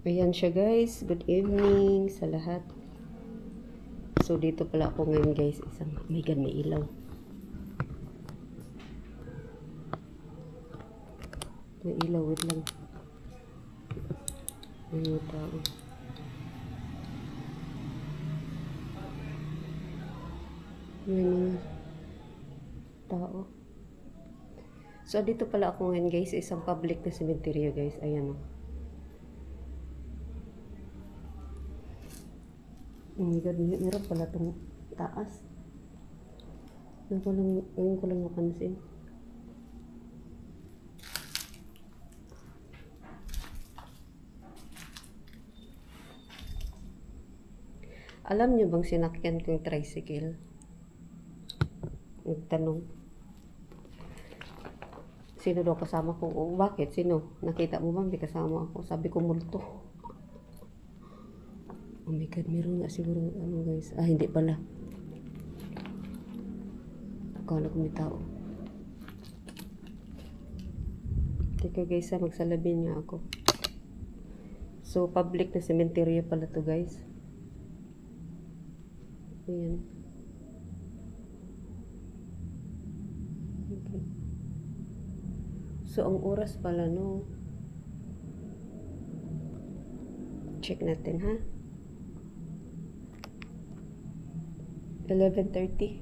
Ayan siya guys. Good evening sa lahat. So dito pala ako ngayon guys. Isang, oh my god, may ilaw. May ilaw, wait lang. May mga tao. May mga tao. So dito pala ako ngayon guys. Isang public na cemetery guys. Ayan o. Oh my god, meron pala itong taas. Ngayon ko lang napansin. Alam niyo bang sinakyan ko yung tricycle? Nagtanong. Sino daw kasama ko? O, bakit? Sino? Nakita mo ba? May kasama ako. Sabi ko multo. Oh my god, meron nga siguro ano guys. Ah, hindi pala. Akala ko may tao. Teka guys, magsalabin nga ako. So, public na cemetery pala to guys. Ayan. Okay. So, ang oras pala no. Check natin ha. 11:30.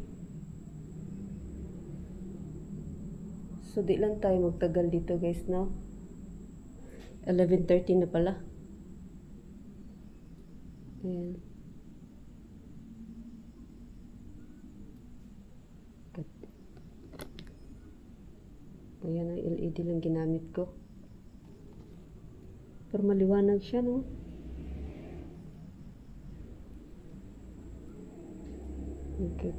So, di lang tayo magtagal dito guys, no? 11:30 na pala. Ayan. Ayan ang LED lang ginamit ko. Pero maliwanag siya, no? Okay.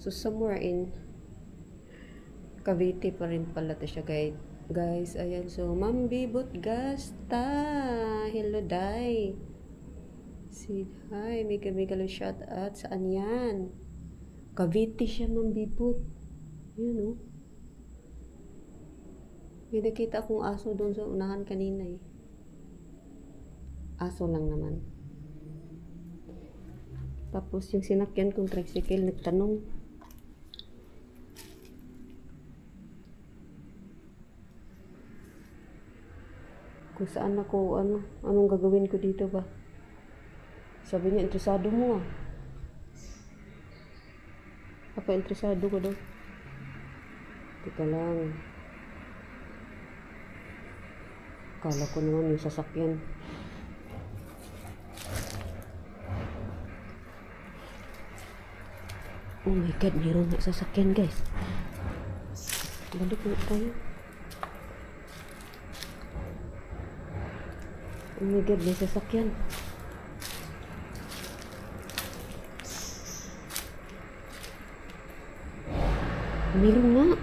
So, somewhere in Cavite pa rin pala to siya, guys. Ayan. So, Ma'am Bibot Gasta. Hello, Day. Say hi. Mega shout out. Saan yan? Cavite siya, Ma'am Bibot. Ayan, oh. May nakita akong aso doon sa unahan kanina, eh. Aso lang naman. Tapos yung sinakyan kong tricycle, nagtanong. Kung saan ako, anong gagawin ko dito ba? Sabi niya, interesado mo ah. Apa interesado ko daw? Teka lang. Kala ko naman yung sasakyan. Oh my god, mayroon na sasakyan guys. Balik ulit tayo. Oh my god, may sasakyan. Mayroon na.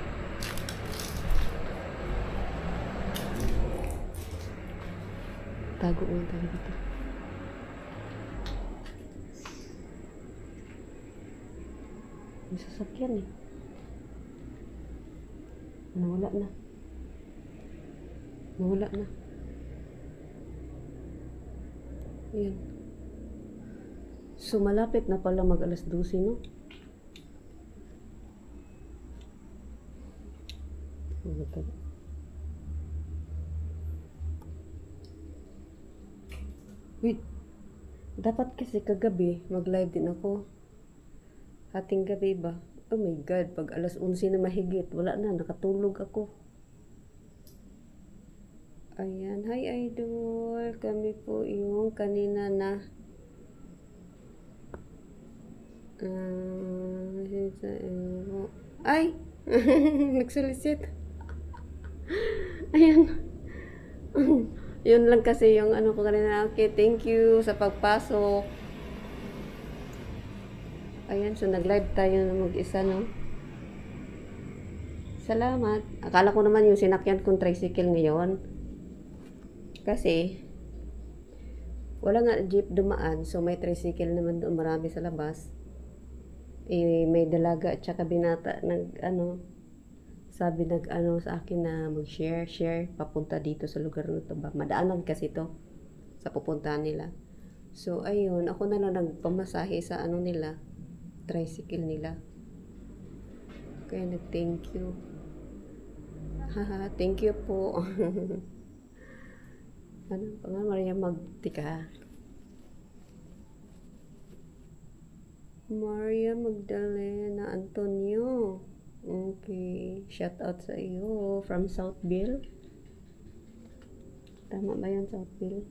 Tago lang tayo dito. May sasakyan eh. Nawala na. Nawala na. Ayan. So, malapit na pala mag alas 12, no? Wait. Dapat kasi kagabi, mag-live din ako. Hating gabi ba? Oh my god, pag alas 11 na mahigit, wala na, nakatulog ako. Ayan, hi idol, kami po yung kanina na ay, nagsolicit. Ayan. Yun lang kasi yung ano ko kanina. Okay, thank you sa pagpasok. Ayan, so nag-live tayo na mag-isa, no? Salamat. Akala ko naman yung sinakyan kong tricycle ngayon. Kasi, wala nga jeep dumaan. So, may tricycle naman doon. Marami sa labas. Eh, may dalaga at saka binata sabi nag-ano sa akin na mag-share papunta dito sa lugar na to ba. Madaanan kasi to sa pupuntahan nila. So, ayun, ako na lang nagpamasahe sa ano nila, tricycle nila. Kaya nag-thank you. Haha, thank you po. Ano pa nga, Maria Magtika. Maria Magdalena Antonio. Okay, shout out sa iyo from Southville. Tama ba yan, Southville?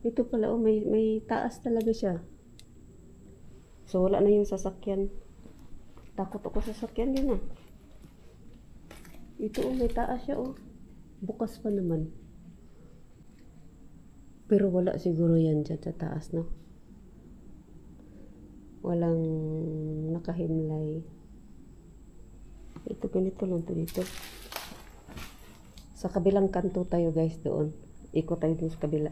Ito pala, oh, may taas talaga siya. So, wala na yung sasakyan. Takot ako sa sasakyan yun ah. Ito, oh, may taas siya, oh. Bukas pa naman. Pero wala siguro yan dyan sa taas, no? Walang nakahimlay. Ito, ganito lang to dito. Sa kabilang kanto tayo, guys, doon. Ikot tayo dun sa kabila.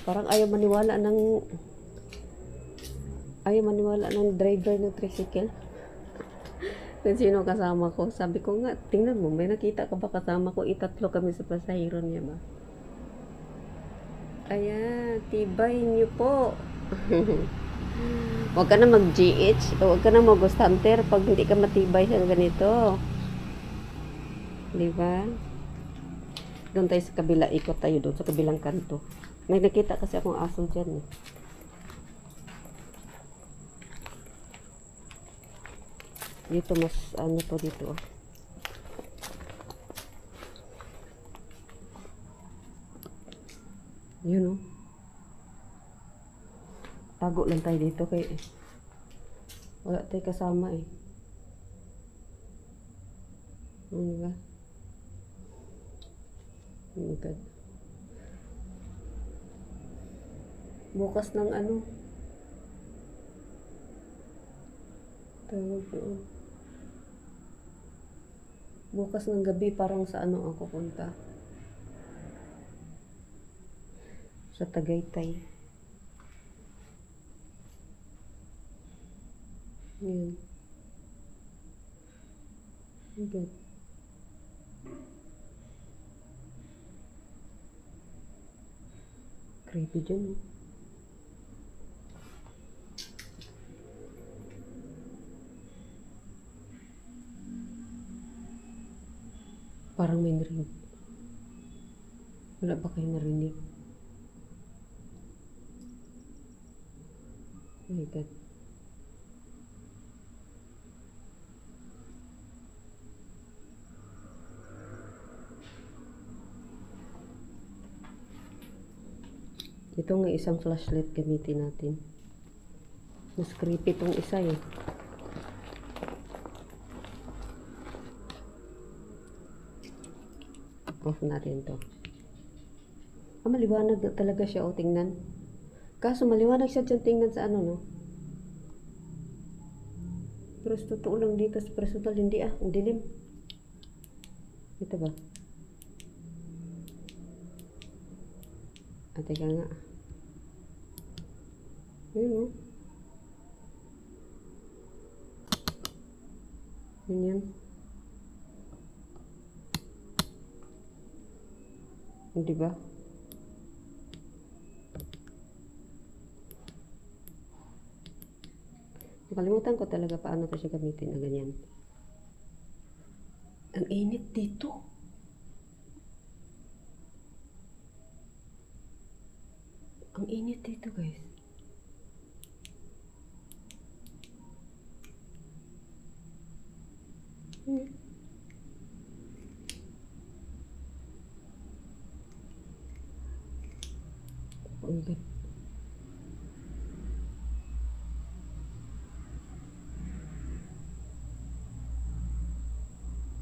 Parang ayaw maniwala ng driver ng tricycle. Kung sino kasama ko. Sabi ko nga, tingnan mo, may nakita ka ba kasama ko? Itatlo kami sa pasahero niya ba? Ayan, tibay niyo po. Huwag ka na mag-GH, huwag ka na mag-ghost hunter pag hindi ka matibay sa ganito. Diba? Doon tayo sa kabila, ikot tayo doon sa kabilang kanto. May nakita kasi akong aso dyan eh. Dito mas ano to dito. Yun oh. Tago lang tayo dito kay wala tayo kasama eh. Ano ba? Oh my God. Bukas ng ano? Tawag doon. Bukas ng gabi parang sa ano ako punta. Sa Tagaytay. Yun. Good. Creepy dyan, eh. Parang may narinig. Wala ba kayo narinig? Oh my God. Ito nga isang flashlight gamitin natin. Mas creepy itong isa eh. Off natin to. Maliwanag talaga siya o tingnan. Kaso maliwanag siya dyan tingnan sa ano no. Pero sa totoo lang dito sa personal hindi ah. Ang dilim. Ito ba? Ah, teka nga. Yun o. Yun yan. Hindi ba? Nakalimutan ko talaga paano ko siya gamitin na ganyan. Ang init dito. Ang init dito, guys. Oh my God.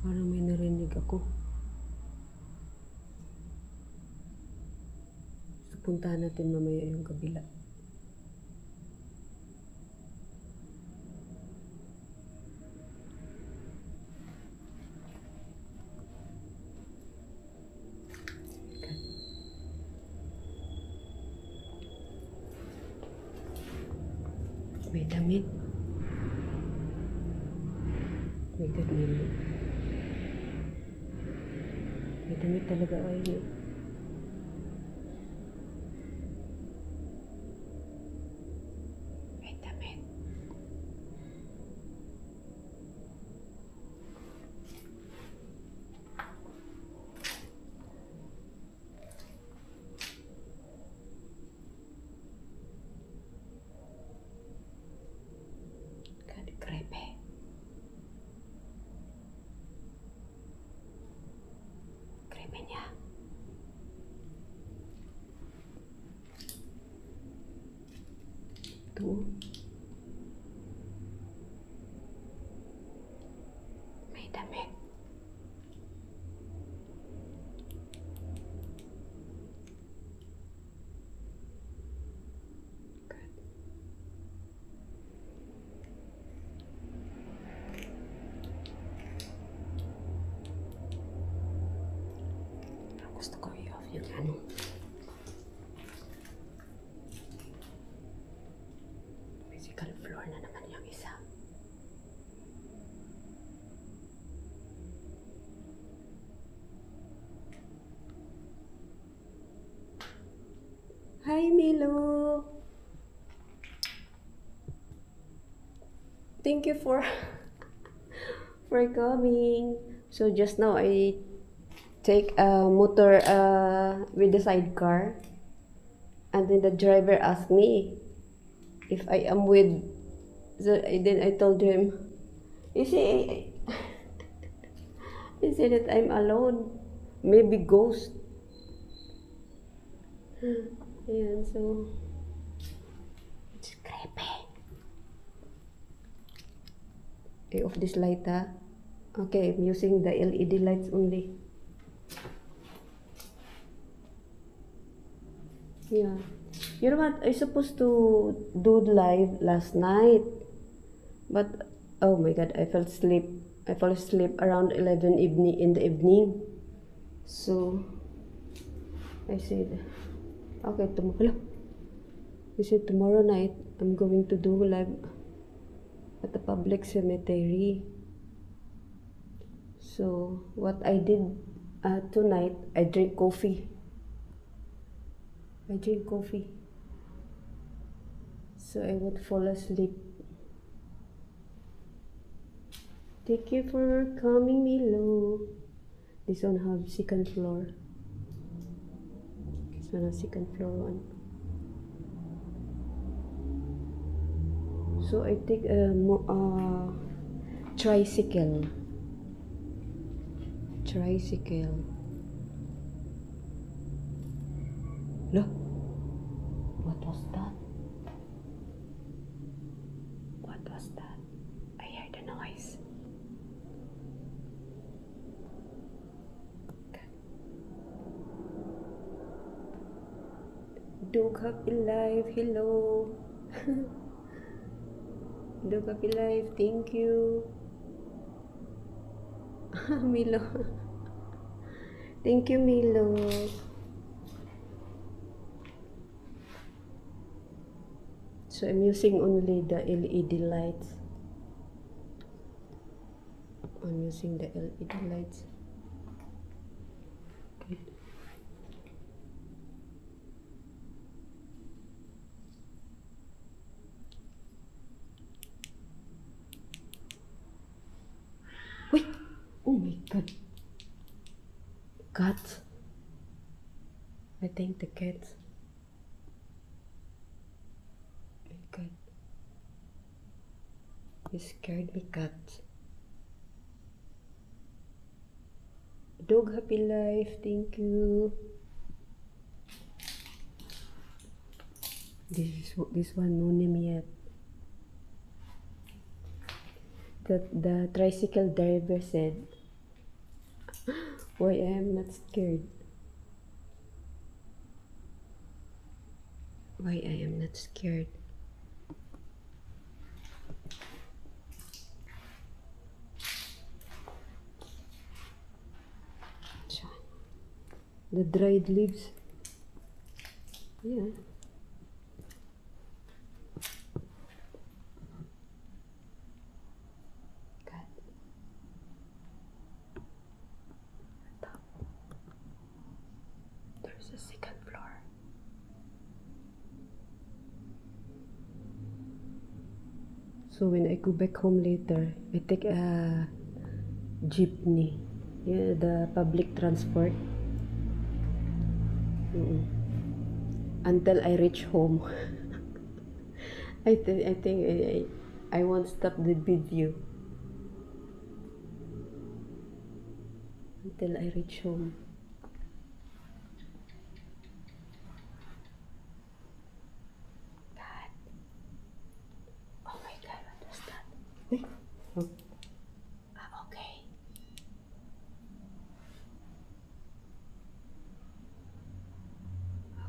Parang may narinig ako. So, puntahan natin mamaya yung kabila. May damit. My God, may damit talaga kayo. May damit. God, creepy. Creepy niya. Ito. May damit. God. Gusto ko i-off yung ano. Physical floor na naman yung isa. Hi, Milo. Thank you for coming. So just now I take a motor with the sidecar, and then the driver asked me if I am with. So then I told him, you see, he said that I'm alone, maybe ghost. Ayan, so it's creepy. I off this light, ha? Okay, I'm using the LED lights only. Yeah. You know what? I supposed to do live last night. But, oh my God, I fell asleep around 11 in the evening. So, I said, okay, tomorrow night, I'm going to do live at the public cemetery. So, what I did tonight, I drink coffee. So, I would fall asleep. Thank you for coming, Milo. This one have second floor. This one has second floor one. So I take a tricycle. Look, what was that? I heard the noise. Dog Happy Life, hello. Dog Happy Life, thank you. Milo. Thank you, Milo. So I'm using only the LED lights. I'm using the LED lights. Okay. Wait! Oh my God! Cat! I think the cat. Oh my God! You scared me, cat. Dog Happy Life, thank you. This one no name yet. The tricycle driver said, "Why I am not scared? Why I am not scared?" The dried leaves. Yeah. second floor. So when I go back home later, I take a jeepney. Yeah, the public transport. Until I reach home. I think I won't stop the video until I reach home. God. Oh my God, what was that? Hey. Oh. Okay.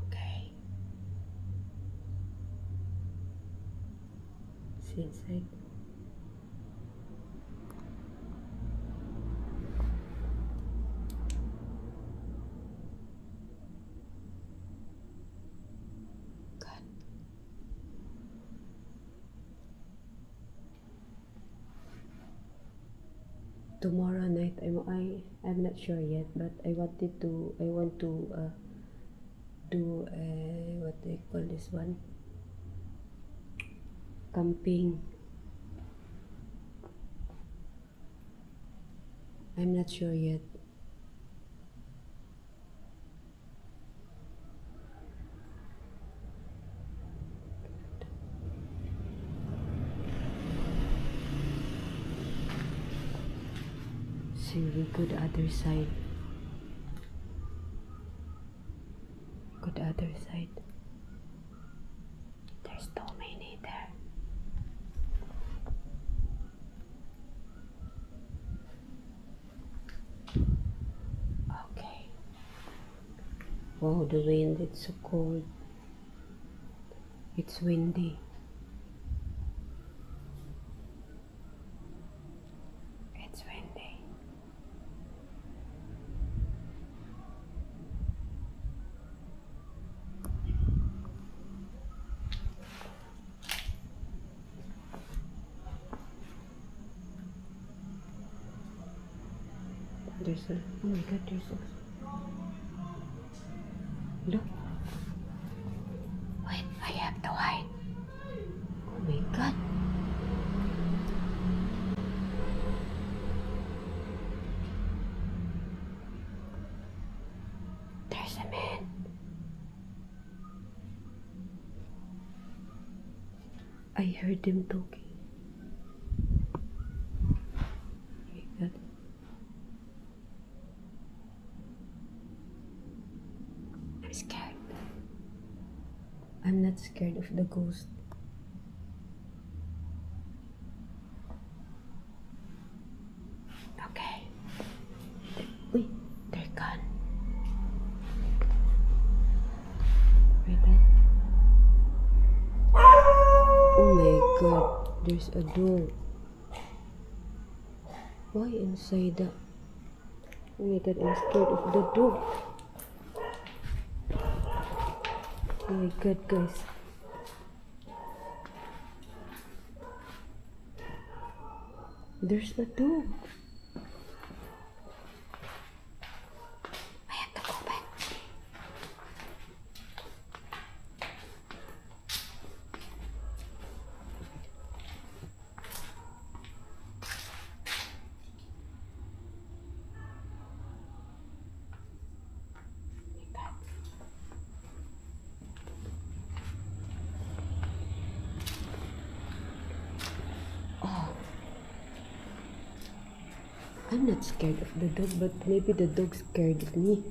Okay. See inside. God. Tomorrow night I'm not sure yet, but I want to do what do you call this one? Camping. I'm not sure yet. See, we go the other side. Go the other side. There's so many there. Okay. Wow, the wind, it's so cold. It's windy. It's windy. Oh my God, there's a, look. Wait, I have to hide. Oh my God. There's a man. I heard him talking. Oh my God. I'm scared. I'm not scared of the ghost. Okay. Uy, they're gone. Right there. Oh my God, there's a door. Why inside that? Oh my God, I'm scared of the door. Oh my God, guys. There's a dog. I have to go back. Oh. I'm not scared of the dog, but maybe the dog's scared of me.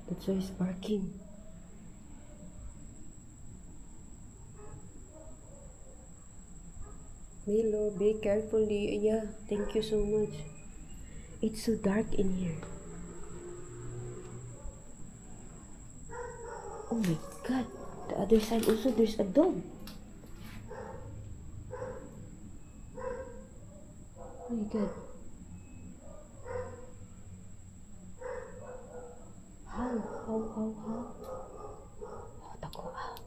That's why he's barking. Milo, be carefully. Yeah, thank you so much. It's so dark in here. Oh my God. The other side also, there's a dog. Oh my God. How? How to go out?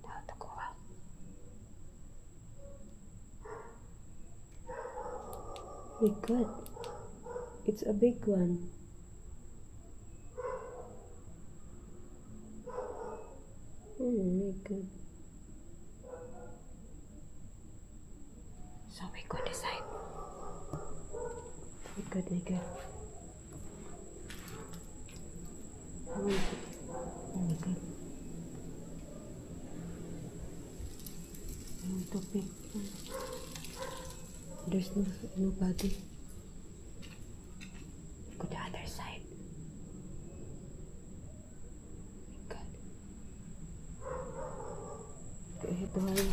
How to go out? Oh my God. It's a big one. Oh my god. So we go decide. My god, my god. Oh my god. Oh my god. I want to pick. There's nobody. Go the other side. My god. Okay, ito ay.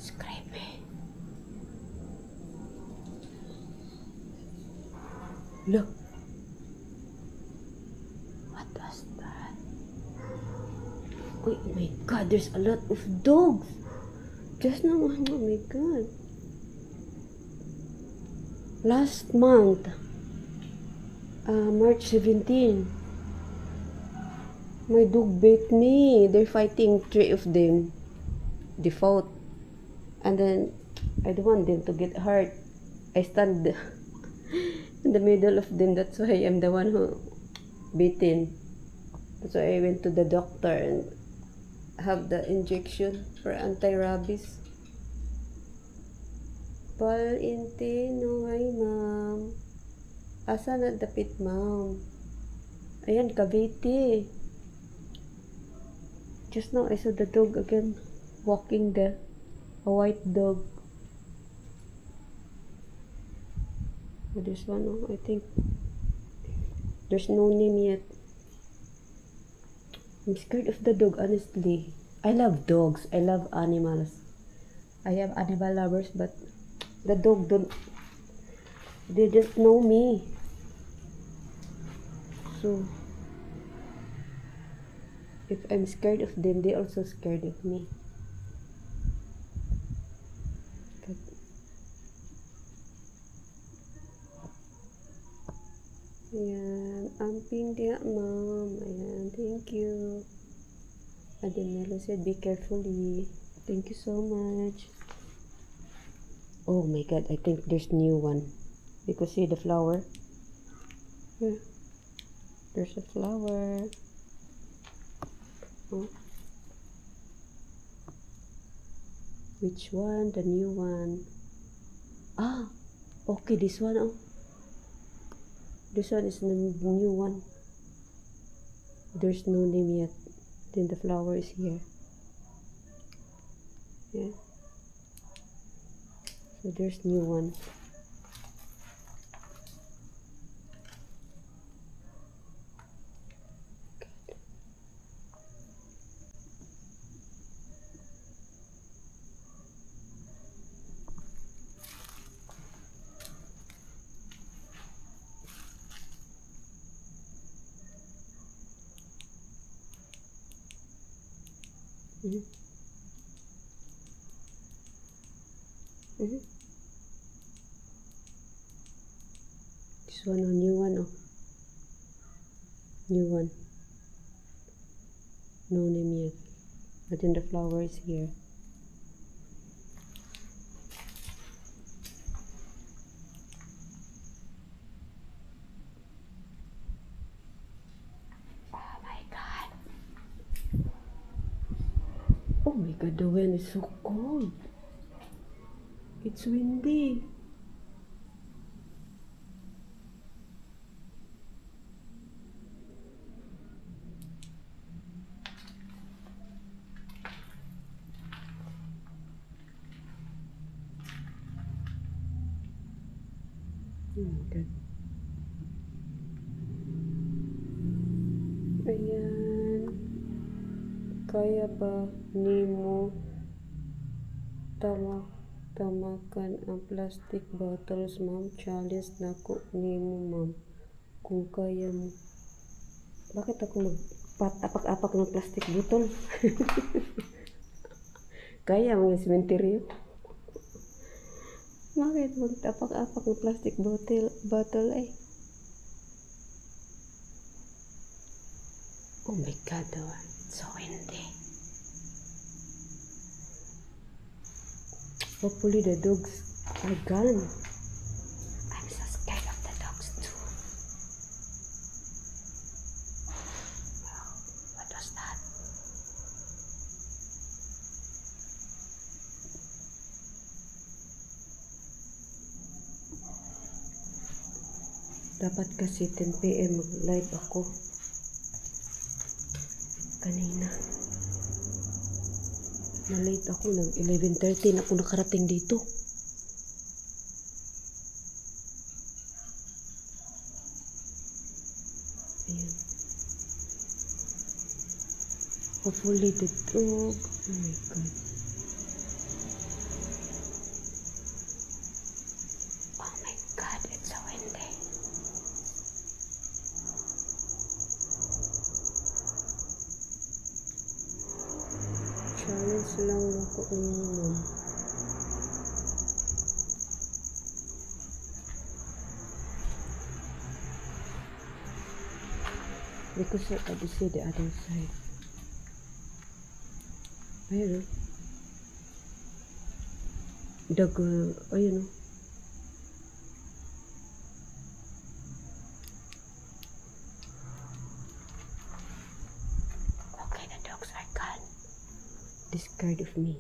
Scraping. Look. What was that? Oh my god, there's a lot of dogs. Just now, oh my god. Last month, March 17, my dog bit me. They're fighting, 3 of them. They fought. And then, I don't want them to get hurt. I stand in the middle of them. That's why I'm the one who bitten. That's why I went to the doctor and have the injection for anti-rabies. Paul Intino, hi ma'am. Asa na dapit ma'am? Ayan, Cavite. Just now I saw the dog again walking there. A white dog. Oh, this one, oh, I think there's no name yet. I'm scared of the dog, honestly. I love dogs. I love animals. I have animal lovers, but the dog didn't know me. So, if I'm scared of them, they also scared of me. But, ayan, amping dia, ma'am. Ayan, thank you. Ademelo said, be carefully. Thank you so much. Oh my god, I think there's new one. Because see the flower? Yeah. There's a flower. Oh. Which one? The new one. Ah, okay, this one. Oh, this one is the new one. There's no name yet. Then the flower is here. Yeah. So there's new one. Mm-hmm. Mm-hmm. This one, oh, new one, oh. New one. No name yet. But then the flower is here. Oh my god. Oh my god, the wind is so cold. It's windy. Oh my god. Ayan. Kaya ba ni mo ka makan ang plastic bottles, ma'am. Challenge na ko nimo, ma'am. Kung kaya mo. Bakit ako magpatapak-apak ng plastic bottle? Kaya mga sementeryo. Bakit magtapak-apak ng plastic bottle eh? Oh my God, so hindi. Hopefully the dogs are gone. I'm so scared of the dogs too. Oh, what was that? Dapat kasi 10 PM mag-live ako. Kanina. Na-late ako. Nag-11:30 na ako nakarating dito. Ayan. Hopefully the dog. Oh my God. Oh my God, it's so windy. Challenge lang ako ngayon. Because I just see the other side. Ayun o. Ayun o. Okay, the dogs are gone. Discard of me.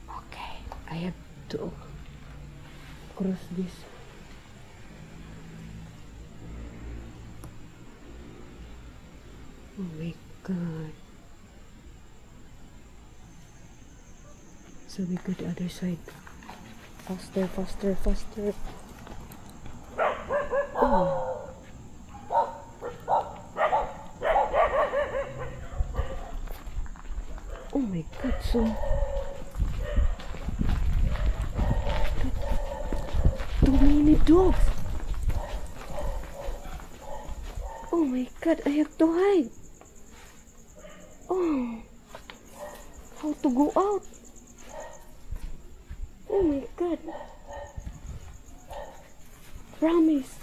Okay, I have to cross this. Oh my God. So we go to the other side. Faster, faster, faster. Oh. Oh my God, so too many dogs. Oh my God, I have to hide. Oh, how to go out? Oh my God. Promise.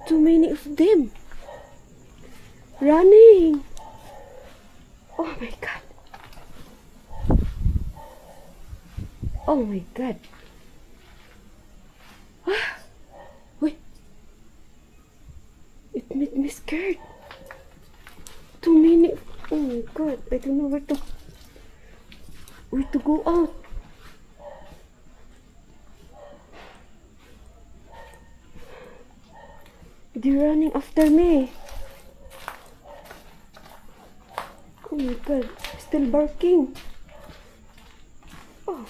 Too many of them. Running. Oh my God. Oh my God. Ah. Wait. It made me scared. Too many. Oh my God. I don't know where to go out. They're running after me. Oh my God. Still barking. Oh.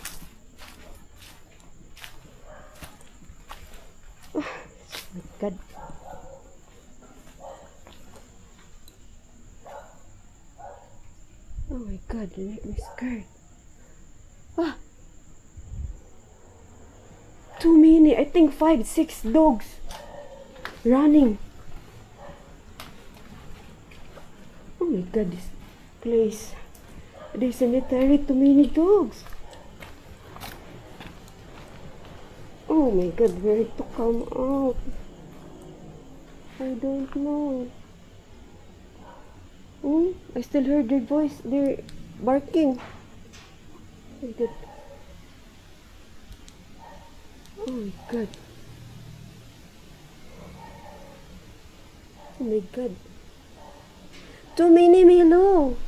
Oh my God. Oh my God, you make me scared. Ah. Too many. I think 5, 6 dogs running. Oh my God, this place. The cemetery, too many dogs. Oh my God, where to come out? I don't know. I still heard their voice. They're barking. Oh my God. Oh my God. Oh my God. Too many, Milo.